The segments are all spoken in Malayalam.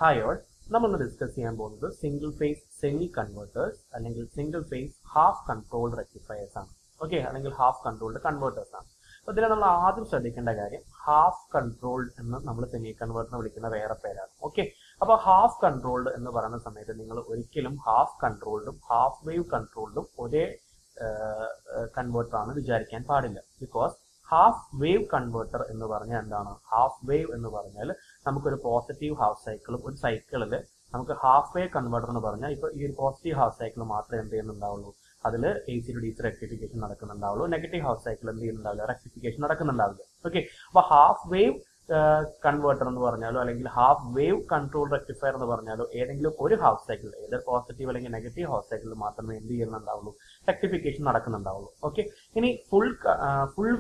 Hi all, നമ്മൾ ഡിസ്കസ് ചെയ്യാൻ പോകുന്നത് സിംഗിൾ ഫേസ് സെമി കൺവേർട്ടേഴ്സ് അല്ലെങ്കിൽ single phase half controlled rectifiers ആണ്. ഓക്കെ, അല്ലെങ്കിൽ ഹാഫ് കൺട്രോൾഡ് കൺവേർട്ടേഴ്സ് ആണ്. അപ്പോൾ ഇതിൽ നമ്മൾ ആദ്യം ശ്രദ്ധിക്കേണ്ട കാര്യം ഹാഫ് കൺട്രോൾഡ് എന്ന് നമ്മൾ സെമി കൺവേർട്ടറിനെ വിളിക്കുന്ന വേറെ പേരാണ്. ഓക്കെ, അപ്പോൾ ഹാഫ് കൺട്രോൾഡ് എന്ന് പറയുന്ന സമയത്ത് നിങ്ങൾ ഒരിക്കലും ഹാഫ് കൺട്രോൾഡും ഹാഫ് വേവ് കൺട്രോൾഡും ഒരേ കൺവേർട്ടർ ആണ് വിചാരിക്കാൻ പാടില്ല. ബിക്കോസ് ഹാഫ് വേവ് കൺവേർട്ടർ എന്ന് പറഞ്ഞാൽ എന്താണ്? ഹാഫ് വേവ് എന്ന് പറഞ്ഞാൽ നമുക്കൊരു പോസിറ്റീവ് ഹാഫ് സൈക്കിളും ഒരു സൈക്കിളിൽ നമുക്ക് ഹാഫ് വേവ് കൺവേർട്ടർ എന്ന് പറഞ്ഞാൽ ഇപ്പോൾ ഈ ഒരു പോസിറ്റീവ് ഹാഫ് സൈക്കിൾ മാത്രമേ എന്ത് ചെയ്യുന്നുണ്ടാവുള്ളൂ, അതിൽ AC to DC റെക്ടിഫിക്കേഷൻ നടക്കുന്നുണ്ടാവുള്ളൂ. നെഗറ്റീവ് ഹാഫ് സൈക്കിൾ എന്ത് ചെയ്യുന്നുണ്ടാവില്ല, റെക്ടിഫിക്കേഷൻ നടക്കുന്നുണ്ടാവില്ല. ഓക്കെ, അപ്പോൾ ഹാഫ് വേവ് കൺവേർട്ടർ എന്ന് പറഞ്ഞാലോ അല്ലെങ്കിൽ ഹാഫ് വേവ് കൺട്രോൾ റെക്ടിഫയർ എന്ന് പറഞ്ഞാലോ ഏതെങ്കിലും ഒരു ഹാഫ് സൈക്കിൾ, ഏതൊരു പോസിറ്റീവ് അല്ലെങ്കിൽ നെഗറ്റീവ് ഹാഫ് സൈക്കിളിൽ മാത്രമേ എന്ത് ചെയ്യുന്നുണ്ടാവുള്ളൂ, റെക്ടിഫിക്കേഷൻ നടക്കുന്നുണ്ടാവുള്ളൂ. ഓക്കെ, ഇനി ഫുൾ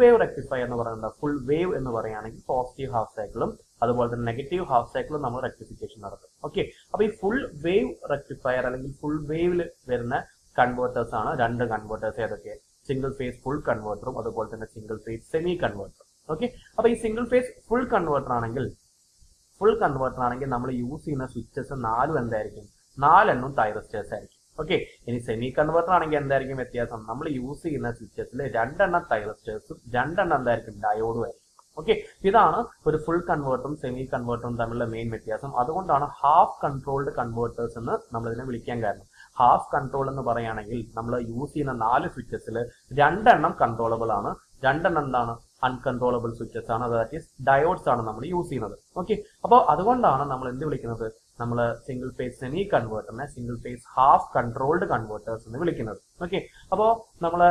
വേവ് റെക്ടിഫയർ എന്ന് പറയുന്നത്, ഫുൾ വേവ് എന്ന് പറയുകയാണെങ്കിൽ പോസിറ്റീവ് ഹാഫ് സൈക്കിളും അതുപോലെ തന്നെ നെഗറ്റീവ് ഹാഫ് സൈക്കിളും നമ്മൾ റെക്ടിഫിക്കേഷൻ നടത്തും. ഓക്കെ, അപ്പോൾ ഈ ഫുൾ വേവ് റെക്ടിഫയർ അല്ലെങ്കിൽ ഫുൾ വേവിൽ വരുന്ന കൺവേർട്ടേഴ്സ് ആണ് രണ്ട് കൺവേർട്ടേഴ്സ്. ഏതൊക്കെ? സിംഗിൾ ഫേസ് ഫുൾ കൺവേർട്ടറും അതുപോലെ തന്നെ സിംഗിൾ ഫേസ് സെമി കൺവേർട്ടറും. ഓക്കെ, അപ്പൊ ഈ സിംഗിൾ ഫേസ് ഫുൾ കൺവേർട്ടർ ആണെങ്കിൽ നമ്മൾ യൂസ് ചെയ്യുന്ന സ്വിച്ചസ് 4 എന്തായിരിക്കും? 4 തൈറസ്റ്റേഴ്സ് ആയിരിക്കും. ഓക്കെ, ഇനി സെമി കൺവേർട്ടർ ആണെങ്കിൽ എന്തായിരിക്കും വ്യത്യാസം? നമ്മൾ യൂസ് ചെയ്യുന്ന സ്വിച്ചസിൽ 2 തൈറസ്റ്റേഴ്സും 2 എന്തായിരിക്കും? ഡയോഡും ആയിരിക്കും. ഓക്കെ, ഇതാണ് ഒരു ഫുൾ കൺവേർട്ടറും സെമി കൺവേർട്ടറും തമ്മിലുള്ള മെയിൻ വ്യത്യാസം. അതുകൊണ്ടാണ് ഹാഫ് കൺട്രോൾഡ് കൺവേർട്ടേഴ്സ് എന്ന് നമ്മൾ ഇതിനെ വിളിക്കാൻ കാരണം. ഹാഫ് കൺട്രോൾ എന്ന് പറയുകയാണെങ്കിൽ നമ്മൾ യൂസ് ചെയ്യുന്ന 4 സ്വിച്ചസിൽ 2 കൺട്രോളബിൾ ആണ്, 2 എന്താണ്? അൺകൺട്രോളബിൾ സ്വിച്ചസ് ആണ്, ദാറ്റ് ഈസ് ഡയോഡ്സ് ആണ് നമ്മൾ യൂസ് ചെയ്യുന്നത്. ഓക്കെ, അപ്പോൾ അതുകൊണ്ടാണ് നമ്മൾ എന്ത് വിളിക്കുന്നത്? നമ്മൾ സിംഗിൾ ഫേസ് സെമി കൺവേർട്ടറിനെ single phase half controlled converters എന്ന് വിളിക്കുന്നത്. ഓക്കെ, അപ്പോൾ നമ്മൾ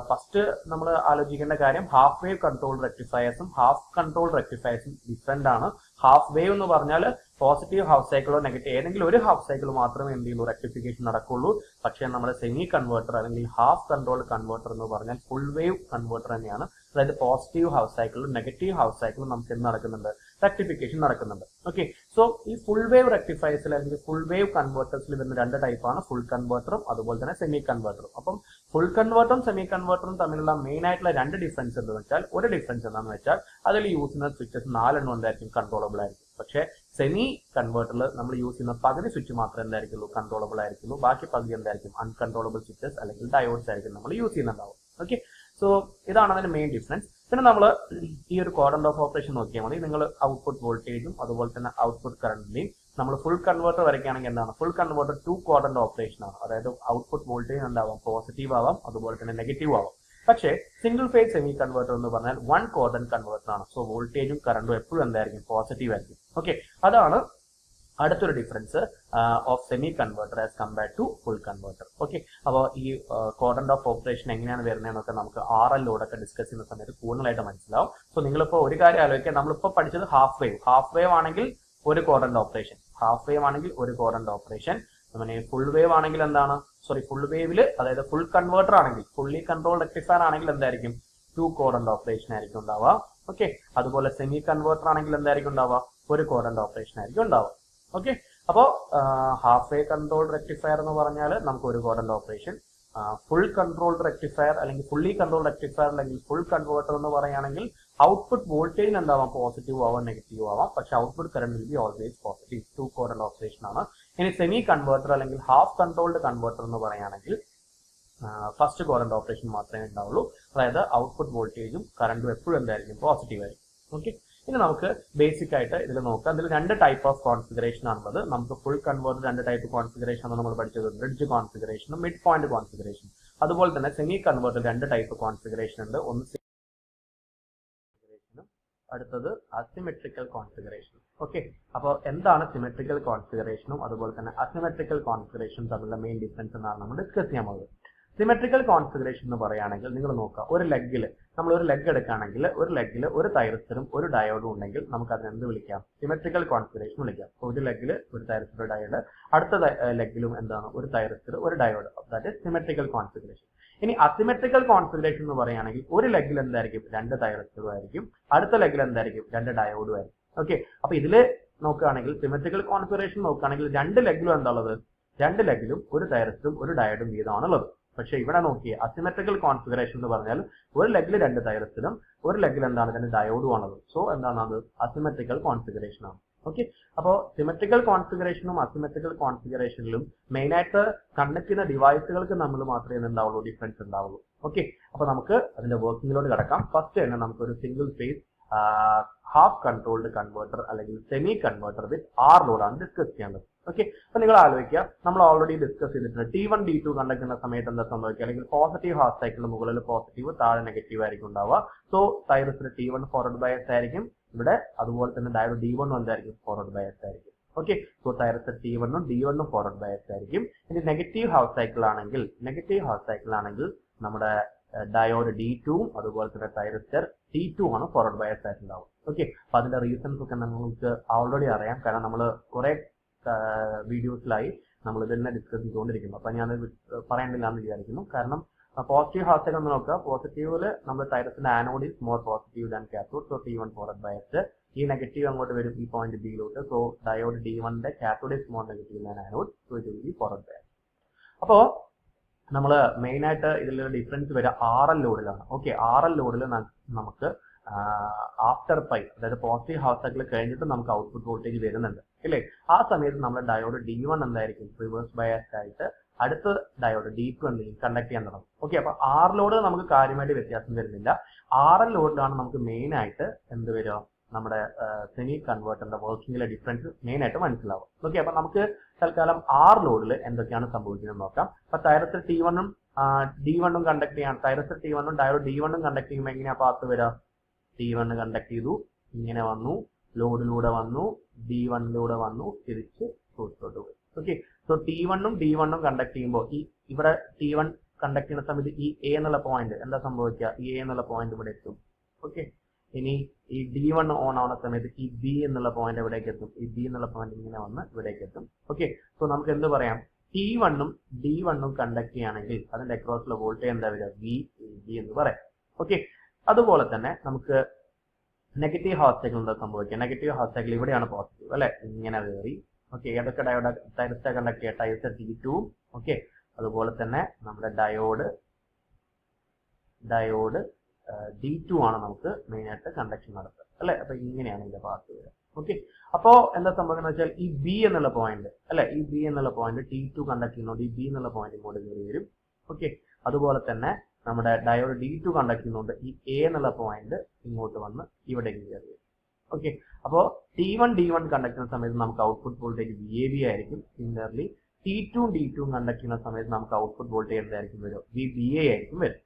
ഫസ്റ്റ് നമ്മൾ ആലോചിക്കേണ്ട കാര്യം ഹാഫ് വേവ് കൺട്രോൾ റെക്ടിഫയേഴ്സും ഹാഫ് കൺട്രോൾ റെക്ടിഫയേഴ്സും ഡിഫറെന്റ് ആണ്. ഹാഫ് വേവ് എന്ന് പറഞ്ഞാൽ പോസിറ്റീവ് ഹാഫ് സൈക്കിളോ നെഗറ്റീവ് ഏതെങ്കിലും ഒരു ഹാഫ് സൈക്കിൾ മാത്രമേ എന്ത് ചെയ്യുള്ളൂ, റെക്ടിഫിക്കേഷൻ നടക്കുള്ളൂ. പക്ഷേ നമ്മുടെ സെമി കൺവേർട്ടർ അല്ലെങ്കിൽ ഹാഫ് കൺട്രോൾഡ് കൺവേർട്ടർ എന്ന് പറഞ്ഞാൽ ഫുൾ വേവ് കൺവേർട്ടർ തന്നെയാണ്. അതായത് പോസിറ്റീവ് ഹാഫ് സൈക്കിളും നെഗറ്റീവ് ഹാഫ് സൈക്കിളും നമുക്ക് എന്ത് നടക്കുന്നുണ്ട്? റെക്ടിഫിക്കേഷൻ നടക്കുന്നുണ്ട്. ഓക്കെ, സോ ഈ ഫുൾ വേവ് റെക്ടിഫയേഴ്സിൽ അല്ലെങ്കിൽ ഫുൾ വേവ് കൺവേർട്ടേഴ്സിൽ വരുന്ന 2 ടൈപ്പാണ്, ഫുൾ കൺവേർട്ടറും അതുപോലെ തന്നെ സെമി കൺവേർട്ടറും. അപ്പം ഫുൾ കൺവേർട്ടറും സെമി കൺവേർട്ടറും തമ്മിലുള്ള മെയിൻ ആയിട്ടുള്ള 2 ഡിഫറൻസ് എന്താണെന്ന് വെച്ചാൽ, ഒരു ഡിഫറൻസ് എന്താണെന്ന് വെച്ചാൽ അതിൽ യൂസ് ചെയ്യുന്ന സ്വിച്ചസ് 4 എന്തായിരിക്കും? കൺട്രോളബിൾ ആയിരിക്കും. പക്ഷേ സെമി കൺവേർട്ടറിൽ നമ്മൾ യൂസ് ചെയ്യുന്ന പകുതി സ്വിച്ച് മാത്രമേ എന്തായിരിക്കുള്ളൂ? കൺട്രോളബിൾ ആയിരിക്കുള്ളൂ. ബാക്കി പകുതി എന്തായിരിക്കും? അൺകൺട്രോളബിൾ സ്വിച്ചസ് അല്ലെങ്കിൽ ഡയോഡ്സ് ആയിരിക്കും നമ്മൾ യൂസ് ചെയ്യുന്നുണ്ടാവും. ഓക്കെ, സോ ഇതാണ് അതിന്റെ മെയിൻ ഡിഫറൻസ്. പിന്നെ നമ്മൾ ഈ ഒരു ക്വാഡ്രന്റ് ഓഫ് ഓപ്പറേഷൻ നോക്കിയാൽ മതി. നിങ്ങൾ ഔട്ട്പുട്ട് വോൾട്ടേജും അതുപോലെ തന്നെ ഔട്ട്പുട്ട് കറന്റിന്റെയും നമ്മൾ ഫുൾ കൺവേർട്ടർ വരയ്ക്കുകയാണെങ്കിൽ എന്താണ്? ഫുൾ കൺവേർട്ടർ 2 ക്വാഡ്രന്റ് ഓപ്പറേഷൻ ആണ്. അതായത് ഔട്ട്പുട്ട് വോൾട്ടേജ് എന്താവാം? പോസിറ്റീവ് ആവാം, അതുപോലെ തന്നെ നെഗറ്റീവ് ആവാം. പക്ഷേ സിംഗിൾ ഫേസ് സെമി കൺവേർട്ടർ എന്ന് പറഞ്ഞാൽ 1 ക്വാഡ്രന്റ് കൺവേർട്ടർ ആണ്. സോ വോൾട്ടേജും കറണ്ടും എപ്പോഴും എന്തായിരിക്കും? പോസിറ്റീവ് ആയിരിക്കും. ഓക്കെ, അതാണ് അടുത്തൊരു difference of semi converter as compared to full converter. Okay, അപ്പോൾ ഈ ക്വാഡ്രന്റ് ഓഫ് ഓപ്പറേഷൻ എങ്ങനെയാണ് വരുന്നതെന്നൊക്കെ നമുക്ക് RL ലോഡൊക്കെ ഡിസ്കസ് ചെയ്യുന്ന സമയത്ത് കൂടുതലായിട്ട് മനസ്സിലാവും. സോ നിങ്ങളിപ്പോൾ ഒരു കാര്യം ആലോചിക്കുക, നമ്മളിപ്പോൾ പഠിച്ചത് ഹാഫ് വേവ് ആണെങ്കിൽ ഒരു ക്വാഡ്രന്റ് ഓപ്പറേഷൻ, ഹാഫ് വേവ് ആണെങ്കിൽ ഒരു ക്വാഡ്രന്റ് ഓപ്പറേഷൻ. അങ്ങനെ ഫുൾ വേവ് ആണെങ്കിൽ എന്താണ്? ഫുൾ വേവില് അതായത് ഫുൾ കൺവേർട്ടർ ആണെങ്കിൽ, ഫുള്ളി കൺട്രോൾ റെക്ടിഫയർ ആണെങ്കിൽ എന്തായിരിക്കും? 2 ക്വാഡ്രന്റ് ഓപ്പറേഷൻ ആയിരിക്കും ഉണ്ടാവുക. ഓക്കെ, അതുപോലെ സെമി കൺവേർട്ടർ ആണെങ്കിൽ എന്തായിരിക്കും ഉണ്ടാവുക? ഒരു ക്വാഡ്രന്റ് ഓപ്പറേഷൻ ആയിരിക്കും ഉണ്ടാവുക. ഓക്കെ, അപ്പോൾ ഹാഫ് വേവ് കൺട്രോൾ റെക്ടിഫയർ എന്ന് പറഞ്ഞാൽ നമുക്ക് ഒരു quadrant operation, full control rectifier അല്ലെങ്കിൽ ഫുള്ളി കൺട്രോൾ റെക്ടിഫയർ അല്ലെങ്കിൽ ഫുൾ കൺവേർട്ടർ എന്ന് പറയുകയാണെങ്കിൽ ഔട്ട്പുട്ട് വോൾട്ടേജ് എന്താവാം? പോസിറ്റീവ് ആവാം, നെഗറ്റീവ് ആവാം. പക്ഷെ output current will be always positive. 2 quadrant operation ആണ്. ഇനി സെമി കൺവേർട്ടർ അല്ലെങ്കിൽ ഹാഫ് കൺട്രോൾഡ് കൺവേർട്ടർ എന്ന് പറയുകയാണെങ്കിൽ ഫസ്റ്റ് ക്വാഡ്രന്റ് ഓപ്പറേഷൻ മാത്രമേ ഉണ്ടാവുള്ളൂ. അതായത് ഔട്ട്പുട്ട് വോൾട്ടേജും കറണ്ടും എപ്പോഴും എന്തായിരിക്കും? പോസിറ്റീവ് ആയിരിക്കും. ഓക്കെ, ഇനി നമുക്ക് ബേസിക് ആയിട്ട് ഇതിൽ നോക്കാം. ഇതിൽ 2 ടൈപ്പ് ഓഫ് കോൺഫിഗറേഷൻ ആണുള്ളത്. നമുക്ക് ഫുൾ കൺവേർട്ടർ 2 ടൈപ്പ് കോൺഫിഗറേഷൻ ആണ് നമ്മൾ പഠിച്ചത്. ബ്രിഡ്ജ് കോൺഫിഗറേഷനും മിഡ് പോയിന്റ് കോൺഫിഗറേഷൻ. അതുപോലെ തന്നെ സെമി കൺവേർട്ടർ 2 ടൈപ്പ് കോൺഫിഗറേഷൻ ഉണ്ട്. ഒന്ന് കോൺഫിഗറേഷനും അടുത്തത് അസിമെട്രിക്കൽ കോൺഫിഗറേഷൻ. ഓക്കെ, അപ്പോൾ എന്താണ് സിമെട്രിക്കൽ കോൺഫിഗറേഷനും അതുപോലെ തന്നെ അസിമെട്രിക്കൽ കോൺഫിഗറേഷനും തമ്മിലുള്ള മെയിൻ ഡിഫറൻസ് എന്നാണ് നമ്മൾ ഡിസ്കസ് ചെയ്യാൻ പോകുന്നത്. സിമെട്രിക്കൽ കോൺഫിഗറേഷൻ എന്ന് പറയുകയാണെങ്കിൽ നിങ്ങൾ നോക്കുക, ഒരു ലെഗിൽ നമ്മൾ ഒരു ലെഗ് എടുക്കുകയാണെങ്കിൽ ഒരു ലെഗിൽ ഒരു തൈറസ്റ്ററും ഒരു ഡയോഡും ഉണ്ടെങ്കിൽ നമുക്ക് അതിനെ എന്ത് വിളിക്കാം? സിമെട്രിക്കൽ കോൺഫിഗറേഷൻ വിളിക്കാം. ഒരു ലെഗിൽ ഒരു തൈറസ്റ്റർ ഡയോഡ്, അടുത്ത ലെഗിലും എന്താണ്? ഒരു തൈറസ്റ്റർ ഒരു diode. That is symmetrical configuration. ഇനി അസിമെട്രിക്കൽ കോൺഫിഗറേഷൻ എന്ന് പറയുകയാണെങ്കിൽ ഒരു ലെഗിൽ എന്തായിരിക്കും? 2 തൈറസ്റ്ററും ആയിരിക്കും, അടുത്ത ലെഗിൽ എന്തായിരിക്കും? 2 ഡയോഡും ആയിരിക്കും. ഓക്കെ, അപ്പൊ ഇതിൽ നോക്കുകയാണെങ്കിൽ സിമെട്രിക്കൽ കോൺഫിഗറേഷൻ നോക്കുകയാണെങ്കിൽ 2 ലെഗിലും എന്താ ഉള്ളത്? 2 ലെഗിലും ഒരു തൈറസ്റ്ററും ഒരു ഡയോഡും വീതമാണുള്ളത്. പക്ഷെ ഇവിടെ നോക്കിയേ, അസിമെട്രിക്കൽ കോൺഫിഗറേഷൻ എന്ന് പറഞ്ഞാൽ ഒരു ലെഗിൽ 2 തൈറസ്റ്ററും ഒരു ലെഗിൽ എന്താണ്? 2 ഡയോഡും ആണത്. സോ എന്താണ് അത്? അസിമെട്രിക്കൽ കോൺഫിഗറേഷൻ ആണ്. ഓക്കെ, അപ്പോൾ സിമെട്രിക്കൽ കോൺഫിഗറേഷനും അസിമെട്രിക്കൽ കോൺഫിഗറേഷനിലും മെയിൻ ആയിട്ട് കണ്ടക്ട് ചെയ്യുന്ന ഡിവൈസുകൾക്ക് നമ്മൾ മാത്രമേ എന്തുണ്ടാവുള്ളൂ, ഡിഫറൻസ് ഉണ്ടാവുള്ളൂ. ഓക്കെ, അപ്പോൾ നമുക്ക് അതിന്റെ വർക്കിങ്ങിലോട്ട് കിടക്കാം. ഫസ്റ്റ് തന്നെ നമുക്കൊരു single phase half controlled converter അല്ലെങ്കിൽ സെമി കൺവേർട്ടർ വിത്ത് ആർ ലോഡാണ് ഡിസ്കസ് ചെയ്യേണ്ടത്. ഓക്കെ, അപ്പൊ നിങ്ങൾ ആലോചിക്കുക, നമ്മൾ ഓൾറെഡി ഡിസ്കസ് ചെയ്തിട്ടുണ്ട് T1 D2 കണ്ടക്ട് ചെയ്യുന്ന സമയത്ത് എന്താ സംഭവിക്കുക, അല്ലെങ്കിൽ പോസിറ്റീവ് ഹാഫ് സൈക്കിളിന് മുകളിൽ പോസിറ്റീവ്, താഴെ നെഗറ്റീവ് ആയിരിക്കും ഉണ്ടാവുക. സോ തൈറസിന് T1 ഫോർവേഡ് ബയസ് ആയിരിക്കും ഇവിടെ, അതുപോലെ തന്നെ ഡയോഡ് D1 എന്തായിരിക്കും, ഫോർവേഡ് ബയസ് ആയിരിക്കും. ഓക്കെ, സോ തൈറസ് T1 ഉം D1 ഉം ഫോർവേഡ് ബയസ് ആയിരിക്കും. ഇനി നെഗറ്റീവ് ഹാഫ് സൈക്കിൾ ആണെങ്കിൽ നമ്മുടെ ഡയോഡ് D2 ഉം അതുപോലെ തന്നെ തൈറസ്റ്റർ T2 ആണ് ഫോർവേഡ് ബയസ് ആയിട്ടുണ്ടാവും. ഓക്കെ, അപ്പൊ അതിന്റെ റീസൺസ് ഒക്കെ നമുക്ക് ഓൾറെഡി അറിയാം, കാരണം നമ്മൾ കുറെ വീഡിയോസിലായി നമ്മൾ ഇതെന്നെ ഡിസ്കസ് ചെയ്തുകൊണ്ടിരിക്കുന്നു. അപ്പൊ ഞാൻ പറയേണ്ടില്ല എന്ന് വിചാരിക്കുന്നു. കാരണം പോസിറ്റീവ് ഹാഫ് സൈക്കിൾ നോക്കുക, പോസിറ്റീവില് നമ്മൾ തൈറസിന്റെ anode is more positive than cathode, so T1 forward bias. ഈ നെഗറ്റീവ് അങ്ങോട്ട് വരും ഈ പോയിന്റ് ബിയിലോട്ട്, സോ ഡയോഡ് D1 ന്റെ cathode is more negative than anode, so it will be forward bias. അപ്പോ നമ്മൾ മെയിൻ ആയിട്ട് ഇതിലൊരു ഡിഫറൻസ് വരിക RL ലോഡിലാണ്. ഓക്കെ, RL ലോഡിൽ നമുക്ക് ആഫ്റ്റർ പൈ, അതായത് പോസിറ്റീവ് ഹാഫ് സൈക്കിൾ കഴിഞ്ഞിട്ട് നമുക്ക് ഔട്ട്പുട്ട് വോൾട്ടേജ് വരുന്നുണ്ട് അല്ലേ. ആ സമയത്ത് നമ്മുടെ ഡയോഡ് D1 എന്തായിരിക്കും, റിവേഴ്സ് ബയസ്ഡ് ആയിട്ട് അടുത്ത ഡയോഡ് D2 എന്തെങ്കിലും കണ്ടക്ട് ചെയ്യാൻ തുടങ്ങും. ഓക്കെ, അപ്പൊ R ലോഡ് നമുക്ക് കാര്യമായിട്ട് വ്യത്യാസം വരുന്നില്ല. RL ലോഡിലാണ് നമുക്ക് മെയിൻ ആയിട്ട് എന്ത് വരിക, നമ്മുടെ സെമി കൺവേർട്ടറിന്റെ വർക്കിംഗിലെ ഡിഫറൻസ് മെയിൻ ആയിട്ട് മനസ്സിലാവും. ഓക്കെ, അപ്പൊ നമുക്ക് തൽക്കാലം R ലോഡിൽ എന്തൊക്കെയാണ് സംഭവിക്കുന്നത് നോക്കാം. അപ്പൊ തൈറസ് T1 ഉം D1 ഉം കണ്ടക്ട് ചെയ്യാൻ, തൈറസ് T1 ഉം ഡയോഡ് D1 ഉം കണ്ടക്ട് ചെയ്യുമ്പോൾ എങ്ങനെയാ പാത്ത് വരിക, T1 കണ്ടക്ട് ചെയ്തു, ഇങ്ങനെ വന്നു, ലോഡിലൂടെ വന്നു, D1ലൂടെ വന്നു, തിരിച്ച് സോഴ്സിലോട്ട് പോയി. ഓക്കെ, സോ T1 ഉം D1 ഉം കണ്ടക്ട് ചെയ്യുമ്പോൾ ഈ ഇവിടെ T1 കണ്ടക്ട് ചെയ്യുന്ന സമയത്ത് ഈ A എന്നുള്ള പോയിന്റ് എന്താ സംഭവിക്കുക, ഈ A എന്നുള്ള പോയിന്റ് ഇവിടെ എത്തും. ഓക്കെ, ഇനി ഈ D1 ഓൺ ആവുന്ന സമയത്ത് ഈ B എന്നുള്ള പോയിന്റ് എവിടേക്ക് എത്തും, ഈ B എന്നുള്ള പോയിന്റ് ഇങ്ങനെ വന്ന് ഇവിടേക്ക് എത്തും. ഓക്കെ, സോ നമുക്ക് എന്ത് പറയാം, T1 ഉം D1 ഉം കണ്ടക്ട് ചെയ്യുകയാണെങ്കിൽ അതിന്റെ അക്രോസിലെ വോൾട്ടേജ് എന്താ വരിക, VAB എന്ന് പറയാം. ഓക്കെ, അതുപോലെ തന്നെ നമുക്ക് നെഗറ്റീവ് ഹാഫ് സൈക്കിൾ എന്താ സംഭവിക്കുക, നെഗറ്റീവ് ഹാഫ് സൈക്കിൾ ഇവിടെയാണ് പോസിറ്റീവ് അല്ലെ, ഇങ്ങനെ കയറി. ഓക്കെ, ഏതൊക്കെ ഡയോഡ് തൈറസ് കണ്ടക്ട് ചെയ്യുക, തൈറസ് T2. ഓക്കെ, അതുപോലെ തന്നെ നമ്മുടെ ഡയോഡ് D2 ആണ് നമുക്ക് മെയിൻ ആയിട്ട് കണ്ടക്ഷൻ നടത്തുക അല്ലെ. അപ്പൊ ഇങ്ങനെയാണ് ഇതിന്റെ പാർട്ട് വരിക. ഓക്കെ, അപ്പോ എന്താ സംഭവിക്കുന്നത് വെച്ചാൽ ഈ B എന്നുള്ള പോയിന്റ് അല്ലെ, ഈ B എന്നുള്ള പോയിന്റ് T2 കണ്ടക്ട് ചെയ്യുന്നതുകൊണ്ട് ഈ B എന്നുള്ള പോയിന്റ് ഇങ്ങോട്ട് കയറി വരും. ഓക്കെ, അതുപോലെ തന്നെ നമ്മുടെ ഡയോഡ് D2 കണ്ടക്ട് ചെയ്യുന്നതുകൊണ്ട് ഈ A എന്നുള്ള പോയിന്റ് ഇങ്ങോട്ട് വന്ന് ഇവിടേക്ക് കയറി വരും. ഓക്കെ, അപ്പോ T1 D1 കണ്ടക്ട് ചെയ്യുന്ന സമയത്ത് നമുക്ക് ഔട്ട്പുട്ട് വോൾട്ടേജ് VAB ആയിരിക്കും. സിമിലർലി T2 D2 കണ്ടക്ട് ചെയ്യുന്ന സമയത്ത് നമുക്ക് ഔട്ട്പുട്ട് വോൾട്ടേജ് എന്തായിരിക്കും വരും, VBA ആയിരിക്കും വരും.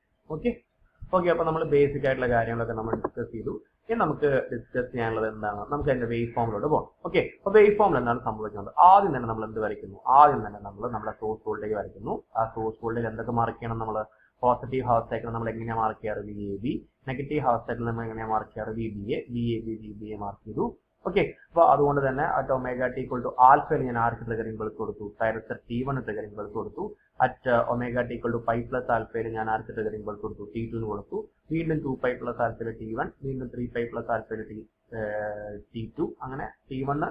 ഓക്കെ, അപ്പൊ നമ്മൾ ബേസിക് ആയിട്ടുള്ള കാര്യങ്ങളൊക്കെ നമ്മൾ ഡിസ്കസ് ചെയ്തു. ഇനി നമുക്ക് ഡിസ്കസ് ചെയ്യാനുള്ളത് എന്താണ്, നമുക്ക് അതിന്റെ വേവ് ഫോമിലോട്ട് പോകാം. ഓക്കെ, അപ്പൊ വേവ് ഫോമിൽ എന്താണ് സംഭവിക്കുന്നത്, ആദ്യം തന്നെ നമ്മൾ എന്ത് വരയ്ക്കുന്നു, ആദ്യം തന്നെ നമ്മൾ നമ്മുടെ സോഴ്സ് വോൾട്ടേജ് വരയ്ക്കുന്നു. ആ സോഴ്സ് വോൾട്ടേജ് എന്തൊക്കെ മാർക്ക് ചെയ്യണം, നമ്മൾ പോസിറ്റീവ് ഹാഫ് സൈക്കിൾ നമ്മൾ എങ്ങനെയാണ് മാർക്ക് ചെയ്യാറ്, VAB. നെഗറ്റീവ് ഹാഫ് സൈക്കിൾ നമ്മൾ എങ്ങനെയാണ് മാർക്ക് ചെയ്യാറ്, VBA. VAB മാർക്ക് ചെയ്തു. ഓക്കെ, അപ്പൊ അതുകൊണ്ട് തന്നെ at omega T equal to ആൽഫയിൽ ഞാൻ ആർക്ക് ട്രിഗറിംഗ് ബൾസ് കൊടുത്തു, തൈറസ് T1 ട്രിഗറിംഗ് ബൾസ് കൊടുത്തു. At omega T equal to pi plus ആൽഫയിൽ ഞാൻ ആർക്ക് ട്രിഗറിംഗ് ബൾസ് കൊടുത്തു, T2 കൊടുത്തു. വീണ്ടും 2π പ്ലസ് ആൽഫയിൽ T1, വീണ്ടും 3π പ്ലസ് ആൽഫയിൽ T2, അങ്ങനെ T1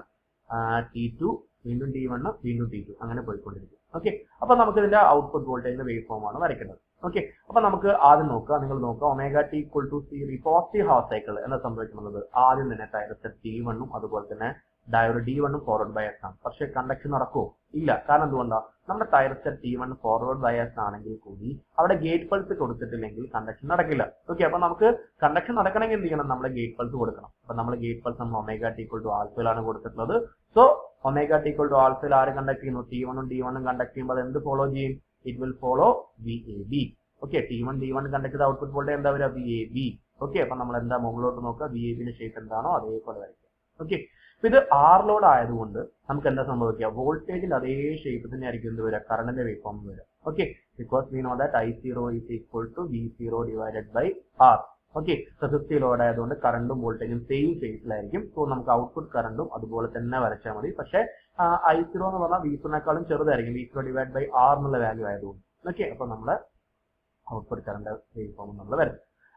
T2 വീണ്ടും T1 വീണ്ടും T2 അങ്ങനെ പോയിക്കൊണ്ടിരിക്കും. ഓക്കെ, അപ്പൊ നമുക്ക് ഇതിന്റെ ഔട്ട്പുട്ട് വോൾട്ടേജിന്റെ വേവ് ഫോം ആണ് വരയ്ക്കുന്നത്. ഓക്കെ, അപ്പൊ നമുക്ക് ആദ്യം നോക്കുക, നിങ്ങൾ നോക്കുക, omega T equal to zero positive half cycle എന്താ സംഭവിക്കുന്നത്, ആദ്യം തന്നെ തൈറസ് T1 ഉം അതുപോലെ തന്നെ ഡയോഡ് D1 ഉം ഫോർവേഡ് ബയസ് ആണ്. പക്ഷെ കണ്ടക്ഷൻ നടക്കുമോ, ഇല്ല. കാരണം എന്തുകൊണ്ടാണ്, നമ്മുടെ തൈറസ് T1 ഫോർവേഡ് ബയസ് ആണെങ്കിൽ കൂടി അവിടെ ഗേറ്റ് പൾസ് കൊടുത്തിട്ടില്ലെങ്കിൽ കണ്ടക്ഷൻ നടക്കില്ല. ഓക്കെ, അപ്പൊ നമുക്ക് കണ്ടക്ഷൻ നടക്കണമെങ്കിൽ എന്ത് ചെയ്യണം, നമ്മൾ ഗേറ്റ് പൾസ് കൊടുക്കണം. അപ്പൊ നമ്മൾ ഗേറ്റ് പൾസ് നമ്മൾ ഒമേഗ ടി ഈക്വൽ ടു ആൽഫയിലാണ് കൊടുത്തിട്ടുള്ളത്. So omega T equal to ആൽഫയിൽ ആര് കണ്ടക്ട് ചെയ്യുന്നു, T1 ഉം D1 ഉം കണ്ടക്ട് ചെയ്യുമ്പോൾ എന്ത് ഫോളോ ചെയ്യും, it will follow VAB. Okay, T1 D1 conduct ചെയ്ത ഔട്ട്പുട്ട് വോൾട്ടേജ് എന്താ വരിക, VAB. ഓക്കെ, അപ്പൊ നമ്മൾ എന്താ മുകളിലോട്ട് നോക്കുക, VABന്റെ ഷേപ്പ് എന്താണോ അതേപോലെ വരയ്ക്കുക. ഓക്കെ, അപ്പൊ ഇത് R ലോഡ് ആയതുകൊണ്ട് നമുക്ക് എന്താ സംഭവിക്കുക, വോൾട്ടേജിന്റെ അതേ ഷേപ്പ് തന്നെ ആയിരിക്കും എന്ത് വരിക, കറണ്ടിന്റെ വേവ് ഫോം വരിക. Okay, because we know that I0 is equal to V0 divided by R. Okay, resistive load ആയതുകൊണ്ട് കറണ്ടും വോൾട്ടേജും സെയിം ഫേസിലായിരിക്കും. സോ നമുക്ക് ഔട്ട്പുട്ട് കറണ്ടും അതുപോലെ തന്നെ വരച്ചാൽ മതി. പക്ഷേ I0 എന്ന് പറഞ്ഞാൽ V0നേക്കാളും ചെറുതായിരിക്കും, V0 ഡിവൈഡ് ബൈ R എന്നുള്ള വാല്യൂ ആയതുകൊണ്ട്. ഓക്കെ, അപ്പൊ നമ്മള് ഔട്ട്പുട്ട് കറണ്ട് വേവ് ഫോം നമ്മൾ വരും.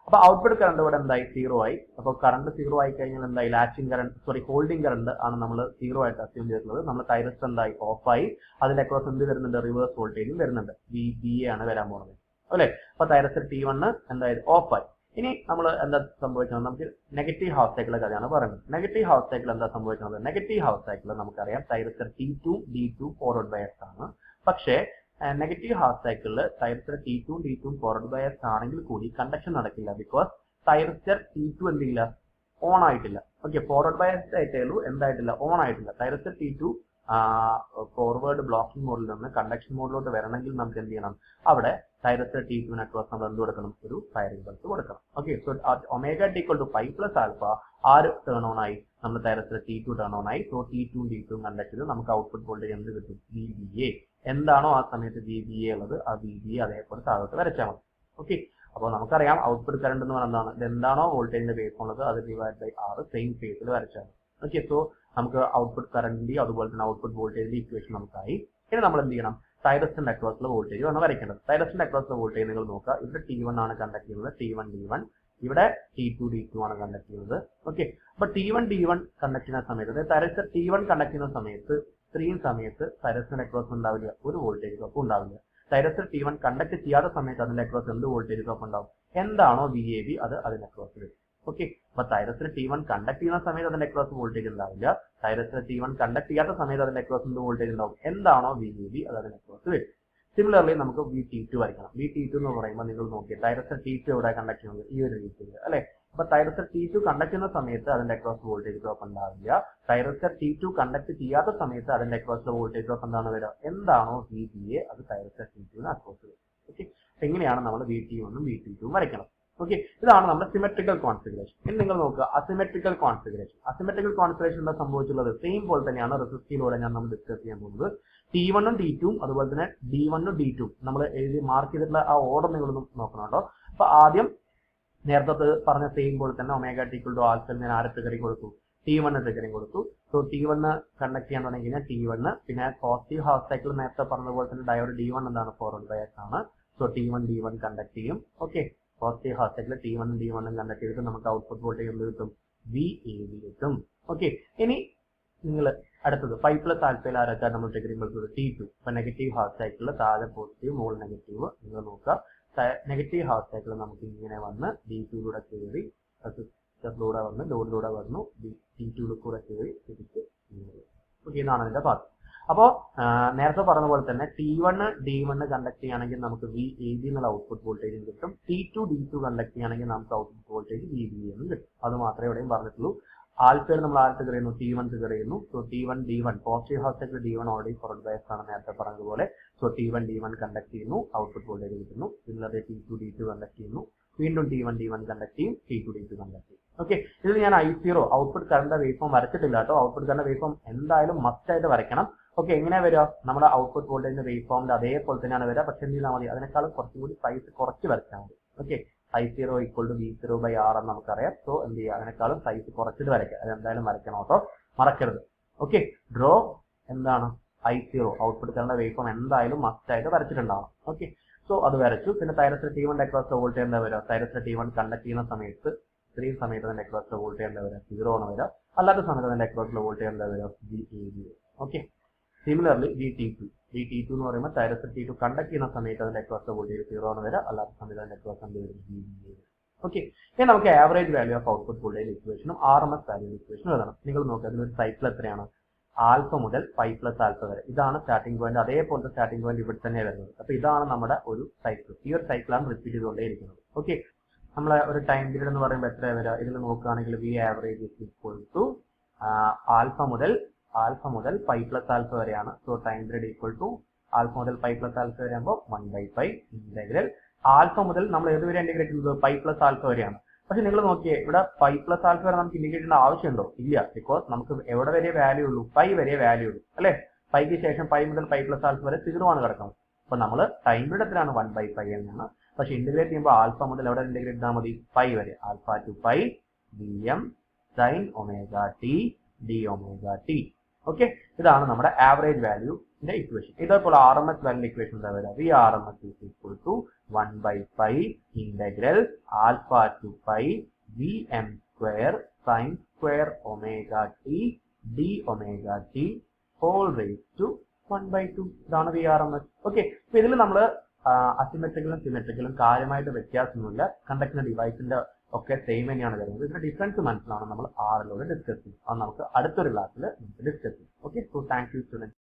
അപ്പൊ ഔട്ട്പുട്ട് കറണ്ട് ഇവിടെ എന്തായി, 0 ആയി. അപ്പൊ കറണ്ട് 0 ആയി കഴിഞ്ഞാൽ എന്തായി, ലാച്ചിങ് കറണ്ട് ഹോൾഡിംഗ് കറണ്ട് ആണ് നമ്മൾ 0 ആയിട്ട് അസ്യൂം ചെയ്തിട്ടുള്ളത്. നമ്മൾ തൈറസ് എന്തായി, ഓഫായി. അതിന്റെ അക്രോസ് എന്ത് വരുന്നുണ്ട്, റിവേഴ്സ് വോൾട്ടേജും വരുന്നുണ്ട്, VBA ആണ് വരാൻ പോകുന്നത് അല്ലെ. അപ്പൊ തൈറസ് T1 എന്തായാലും ഓഫായി. ഇനി നമ്മൾ എന്താ സംഭവിക്കുന്നത്, നമുക്ക് നെഗറ്റീവ് ഹാഫ് സൈക്കിളിലെ കഥയാണ് പറയുന്നത്. നെഗറ്റീവ് ഹാഫ് സൈക്കിൾ എന്താ സംഭവിക്കുന്നത്, നെഗറ്റീവ് ഹാഫ് സൈക്കിൾ നമുക്കറിയാം thyristor T2 D2 forward bias ആണ്. പക്ഷേ നെഗറ്റീവ് ഹാഫ് സൈക്കിളിൽ thyristor T2 D2 forward bias ആണെങ്കിൽ കൂടി കണ്ടക്ഷൻ നടക്കില്ല. ബിക്കോസ് തൈറസ്റ്റർ T2 എന്തില്ല, ഓൺ ആയിട്ടില്ല. ഓക്കെ, ഫോർവേഡ് ബയസ്ഡ് ആയിട്ടേ ഉള്ളൂ, എന്തായിട്ടില്ല, ഓൺ ആയിട്ടില്ല. തൈറസ്റ്റർ T2 ഫോർവേഡ് ബ്ലോക്കിംഗ് മോഡിൽ നിന്ന് കണ്ടക്ഷൻ മോഡിലോട്ട് വരണമെങ്കിൽ നമുക്ക് എന്ത് ചെയ്യണം, അവിടെ തൈറസ്റ്റർ T2 നെറ്റ്വർക്ക് നമ്മൾ എന്ത് കൊടുക്കണം, ഒരു ഫയറിംഗ് പൾസ് കൊടുക്കണം. Okay, so omega T = pi plus alpha ആര് ടേൺ ഓൺ ആയി, നമ്മൾ തൈറസ്റ്റർ T2 ടേൺ ഓൺ ആയി. സോ T2 D2 കണ്ടക്ട് ചെയ്ത് നമുക്ക് ഔട്ട്പുട്ട് വോൾട്ടേജ് എന്ത് കിട്ടും, VBA. എന്താണോ ആ സമയത്ത് VBA ഉള്ളത് ആ VBA അതേപോലെ താഴോട്ട് വരച്ചാൽ മതി. ഓക്കെ, അപ്പോൾ നമുക്കറിയാം ഔട്ട്പുട്ട് കറണ്ട് എന്ന് പറയുന്നത് എന്താണ്, എന്താണോ വോൾട്ടേജിന്റെ വേവ് ഫോം ഉള്ളത് അത് ഡിവൈഡ് ബൈ R സെയിം ഫേസിൽ വരച്ചാൽ മതി. ഓക്കെ, സോ നമുക്ക് ഔട്ട്പുട്ട് കറണ്ടിന്റെയും അതുപോലെ തന്നെ ഔട്ട്പുട്ട് വോൾട്ടേജിന്റെ ഇക്വേഷൻ നമുക്കായി. ഇനി നമ്മൾ എന്ത് ചെയ്യണം, തൈറസ്റ്റർ നെറ്റ്വർക്കിലെ വോൾട്ടേജ് ആണ് വരയ്ക്കേണ്ടത്. തൈറസ്റ്റർ നെറ്റ്വർക്കിലെ വോൾട്ടേജ് നിങ്ങൾ നോക്കുക, ഇവിടെ T1 ആണ് കണ്ടക്ട് ചെയ്യുന്നത്, T1 D1, ഇവിടെ T2 D2 ആണ് കണ്ടക്ട് ചെയ്യുന്നത്. ഓക്കെ, അപ്പൊ T1 D1 കണ്ടക്ട് ചെയ്യുന്ന സമയത്ത് തൈറസ്റ്റർ T1 കണ്ടക്ട് ചെയ്യുന്ന സമയത്ത് ഇത്രയും സമയത്ത് തൈറസ്റ്റർ നെറ്റ്വർക്ക് ഉണ്ടാവില്ല, ഒരു വോൾട്ടേജ് ഡ്രോപ്പ് ഉണ്ടാവില്ല. തൈറസ്റ്റർ T1 കണ്ടക്ട് ചെയ്യാത്ത സമയത്ത് അതിന്റെ അക്രോസ് എന്ത് വോൾട്ടേജ് ഡ്രോപ്പ് ഉണ്ടാവും, എന്താണോ VAB അത് അതിന്റെ അക്രോസ് വരും. ഓക്കെ, അപ്പൊ തൈറസ്റ്റർ T1 കണ്ടക്ട് ചെയ്യുന്ന സമയത്ത് അതിന്റെ അക്രോസ് വോൾട്ടേജ് ഉണ്ടാവില്ല. തൈറസ്റ്റർ T1 കണ്ടക്ട് ചെയ്യാത്ത സമയത്ത് അതിന്റെ അക്രോസ് എന്ത് വോൾട്ടേജ് ഉണ്ടാവും, എന്താണോ VAB അത് അതിന്റെ അക്രോസ് വരും. സിമിലർലി നമുക്ക് VT2 വരയ്ക്കണം. VT2 എന്ന് പറയുമ്പോൾ നിങ്ങൾ നോക്കിയാൽ തൈറസ്റ്റർ T2 എവിടെ കണ്ടക്ട് ചെയ്യുന്നത്, ഈ ഒരു രീതിയിൽ അല്ലെ. അപ്പൊ തൈറസ്റ്റർ T2 കണ്ടക്ട് ചെയ്യുന്ന സമയത്ത് അതിന്റെ അക്രോസ് വോൾട്ടേജ് ഡ്രോപ്പ് ഉണ്ടാവില്ല. തൈറസ്റ്റർ T2 കണ്ടക്ട് ചെയ്യാത്ത സമയത്ത് അതിന്റെ അക്രോസ് വോൾട്ടേജ് ഡ്രോപ്പ് എന്താണ് വരിക, എന്താണോ VBA അത് തൈറസ്റ്റർ T2 അക്രോസ് വരും. ഓക്കെ, എങ്ങനെയാണ് നമ്മൾ VT1 VT2 വരയ്ക്കണം. ഓക്കെ, ഇതാണ് നമ്മുടെ സിമെട്രിക്കൽ കോൺഫിഗറേഷൻ. ഇനി നിങ്ങൾ നോക്കുക അസിമെട്രിക്കൽ കോൺഫിഗറേഷൻ. അസിമെട്രിക്കൽ കോൺഫിഗറേഷൻ എന്താ സംഭവിച്ചുള്ളത്, സെയിം പോലെ തന്നെയാണ് റെസിസ്റ്റീവിലൂടെ ഞാൻ നമ്മൾ ഡിസ്കസ് ചെയ്യാൻ പോകുന്നത്. T1 ഉം T2 അതുപോലെ തന്നെ D1 ഉം D2 നമ്മൾ എഴുതി മാർക്ക് ചെയ്തിട്ടുള്ള ആ ഓർഡർ നിങ്ങളൊന്നും നോക്കണം കേട്ടോ. അപ്പൊ ആദ്യം നേരത്തെ പറഞ്ഞ സെയിം പോലെ തന്നെ ഒമേഗ T = ആൽഫ ഞാൻ ആരെ ട്രിഗറിംഗ് കൊടുത്തു, T1 ട്രിഗറിംഗ് കൊടുത്തു. സോ T1 കണ്ടക്ട് ചെയ്യാൻ തുടങ്ങി കഴിഞ്ഞാൽ T1 പിന്നെ പോസിറ്റീവ് ഹാഫ് സൈക്കിൾ നേരത്തെ പറഞ്ഞ പോലെ തന്നെ ഡയോഡ് D1 എന്താണ്, ഫോർവേഡ് ബയസ് ആണ്. സോ T1 D1 കണ്ടക്ട് ചെയ്യും. Okay, positive half cycle T1 D1 conduct ചെയ്തിട്ട് നമുക്ക് ഔട്ട്പുട്ട് വോൾട്ടേജ് എന്ത് കിട്ടും, VAB കിട്ടും. ഓക്കെ, ഇനി നിങ്ങൾ അടുത്തത് പൈ പ്ലസ് ആൽഫയിൽ ആരൊക്കെ നമ്മൾ ട്രിഗറിംഗ് കൊടുത്തത് T2. ഇപ്പൊ നെഗറ്റീവ് ഹാഫ് സൈക്കിളിൽ താഴെ പോസിറ്റീവ് മുകൾ നെഗറ്റീവ് നിങ്ങൾ നോക്കുക. നെഗറ്റീവ് ഹാഫ് സൈക്കിൾ നമുക്ക് ഇങ്ങനെ വന്ന് D2 കയറി റെസിസ്റ്ററിലൂടെ വന്ന് ലോഡിലൂടെ വന്നു T2 കൂടെ കയറി തിരിച്ച്. ഓക്കെ, ഇതാണ് അതിന്റെ പാത്ത്. അപ്പോൾ നേരത്തെ പറഞ്ഞ പോലെ തന്നെ T1 D1 കണ്ടക്ട് ചെയ്യുകയാണെങ്കിൽ നമുക്ക് VAB എന്നുള്ള ഔട്ട്പുട്ട് വോൾട്ടേജും കിട്ടും. T2 D2 കണ്ടക്ട് ചെയ്യുകയാണെങ്കിൽ നമുക്ക് ഔട്ട്പുട്ട് വോൾട്ടേജ് VBA എന്നും കിട്ടും. അത് മാത്രമേ ഇവിടെയും പറഞ്ഞിട്ടുള്ളൂ. ആൽഫയിൽ നമ്മൾ ആൽഫ കറിയുന്നു, T1 കറിയുന്നു. So T1 D1 positive half cycle D1 already forward bias ആണ് നേരത്തെ പറഞ്ഞതുപോലെ. സോ T1 D1 കണ്ടക്ട് ചെയ്യുന്നു, ഔട്ട്പുട്ട് വോൾട്ടേജ് കിട്ടുന്നു. ഇല്ലാതെ T2 D2 കണ്ടക്ട് ചെയ്യുന്നു, വീണ്ടും T1 D1 കണ്ടക്ട് ചെയ്യും, T2 D2 കണ്ടക്ട് ചെയ്യും. ഓക്കെ, ഇതിൽ ഞാൻ I0 output current wave form വരച്ചിട്ടില്ല കേട്ടോ. ഔട്ട്പുട്ട് കറണ്ട് വേവ് ഫോം എന്തായാലും മസ്റ്റ് ആയിട്ട് വരയ്ക്കണം. ഓക്കെ, എങ്ങനെയാ വരിക, നമ്മുടെ ഔട്ട്പുട്ട് വോൾട്ടേജിന്റെ വേവ് ഫോമിന്റെ അതേപോലെ തന്നെയാണ് വരിക. പക്ഷെ എന്ത് ചെയ്താൽ മതി, അതിനേക്കാളും കുറച്ചും കൂടി സൈസ് കുറച്ച് വരച്ചാൽ മതി. ഓക്കെ, I0 = V0/R എന്ന് നമുക്കറിയാം. സോ എന്ത് ചെയ്യുക, അതിനേക്കാളും സൈസ് കുറച്ചിട്ട് വരയ്ക്കുക. അതെന്തായാലും വരയ്ക്കണം കേട്ടോ, മറക്കരുത്. ഓക്കെ, ഡ്രോ എന്താണ് I0 output current wave form എന്തായാലും മസ്റ്റ് ആയിട്ട് വരച്ചിട്ടുണ്ടാവും. ഓക്കെ, സോ അത് വരച്ചു. പിന്നെ തൈറസ്റ്റർ T1 അക്രോസ് വോൾട്ടേജ് എന്താ വരിക, തൈറസ്റ്റർ T1 കണ്ടക്ട് ചെയ്യുന്ന സമയത്ത് ഇത്രയും സമയത്ത് അതിന്റെ അക്രോസ് വോൾട്ടേജ് എന്താ വരിക, 0 ആണ് വരിക. അല്ലാത്ത സമയത്ത് അതിന്റെ അക്രോസ് വോൾട്ടേജ് എന്താ വരിക, VAB. ഓക്കെ, സിമിലർലി VT2 എന്ന് പറയുമ്പോൾ തൈറസ്റ്റർ T2 കണ്ടക്ട് ചെയ്യുന്ന സമയത്ത് അതിന്റെ അക്രോസ് വോൾട്ടേജ് 0 ആണ് വരിക. അല്ലാത്ത സമയത്ത് അതിന്റെ അക്രോസ് എന്ത് വരും, VBA. ഓക്കെ, ഇനി നമുക്ക് average value of output voltage ഇക്വേഷനും RMS വാല്യൂ ഇക്വേഷനും എഴുതണം. നിങ്ങൾ നോക്കുക, അതിനൊരു സൈക്കിൾ എത്രയാണ്, ആൽഫ മുതൽ പൈ പ്ലസ് ആൽഫ വരെ. ഇതാണ് സ്റ്റാർട്ടിംഗ് പോയിന്റ്. അതേപോലത്തെ സ്റ്റാർട്ടിംഗ് പോയിന്റ് ഇവിടെ തന്നെ വരുന്നത്. അപ്പൊ ഇതാണ് നമ്മുടെ ഒരു സൈക്കിൾ. ഈ ഒരു സൈക്കിളാണ് റിപ്പീറ്റ് ചെയ്തുകൊണ്ടേയിരിക്കുന്നത്. ഓക്കെ, നമ്മളെ ഒരു ടൈം പീരീഡ് എന്ന് പറയുമ്പോൾ എത്ര വരിക, ഇതിൽ നോക്കുകയാണെങ്കിൽ V average = ആൽഫ മുതൽ പൈ പ്ലസ് ആൽഫ വരെയാണ്. സോ ടൈം പീരീഡ് = ആൽഫ മുതൽ പൈ പ്ലസ് ആൽഫ വരെ ആകുമ്പോൾ 1/π ഇന്റഗ്രൽ ആൽഫ മുതൽ നമ്മൾ ഏതുവരെ ഇന്റഗ്രേറ്റ് ചെയ്യുന്നത്, പൈ പ്ലസ് ആൽഫ വരെയാണ്. പക്ഷെ നിങ്ങൾ നോക്കിയേ, ഇവിടെ പൈ പ്ലസ് ആൽഫ വരെ നമുക്ക് ഇന്റഗ്രേറ്റ് ചെയ്യേണ്ട ആവശ്യമുണ്ടോ, ഇല്ല. ബിക്കോസ് നമുക്ക് എവിടെ വരെ വാല്യൂ ഉള്ളൂ, പൈ വരെ വാല്യൂ ഉള്ളൂ അല്ലെ. പൈക്ക് ശേഷം പൈ മുതൽ പൈ പ്ലസ് ആൽഫ വരെ 0 ആണ് കിടക്കുന്നത്. അപ്പൊ നമ്മൾ ടൈം പീരീഡ് എത്രയാണ്, 1/π എന്നാണ്. പക്ഷെ ഇന്റഗ്രേറ്റ് ചെയ്യുമ്പോൾ ആൽഫ മുതൽ എവിടെ ഇന്റഗ്രേറ്റ് ചെയ്താൽ മതി, പൈ വരെ. Alpha to pi Vm sin ωt dωt. Okay, ഇതാണ് നമ്മുടെ ആവറേജ് വാല്യൂന്റെ ഇക്വേഷൻ. ഇതേപോലെ RMS വാല്യൂ ഇക്വേഷൻ എന്താ വരിക, VRMS = 1/π integral alpha to pi Vm² sin² ωt dωt whole raised to 1/2. ഇതാണ് VRMS. ഓക്കെ, അപ്പൊ ഇതിൽ നമ്മൾ അസിമെട്രിക്കലും സിമെട്രിക്കലും കാര്യമായിട്ട് വ്യത്യാസമൊന്നുമില്ല. കണ്ടക്ടിന്റെ ഡിവൈസിന്റെ ഒക്കെ സെയിം തന്നെയാണ് വരുന്നത്. ഇതിന്റെ ഡിഫറൻസ് മനസ്സിലാണ് നമ്മൾ ആറിലൂടെ ഡിസ്കസ് ചെയ്യും. അത് നമുക്ക് അടുത്തൊരു ക്ലാസ്സിൽ നമുക്ക് ഡിസ്കസ് ചെയ്യും. Okay, so thank you students.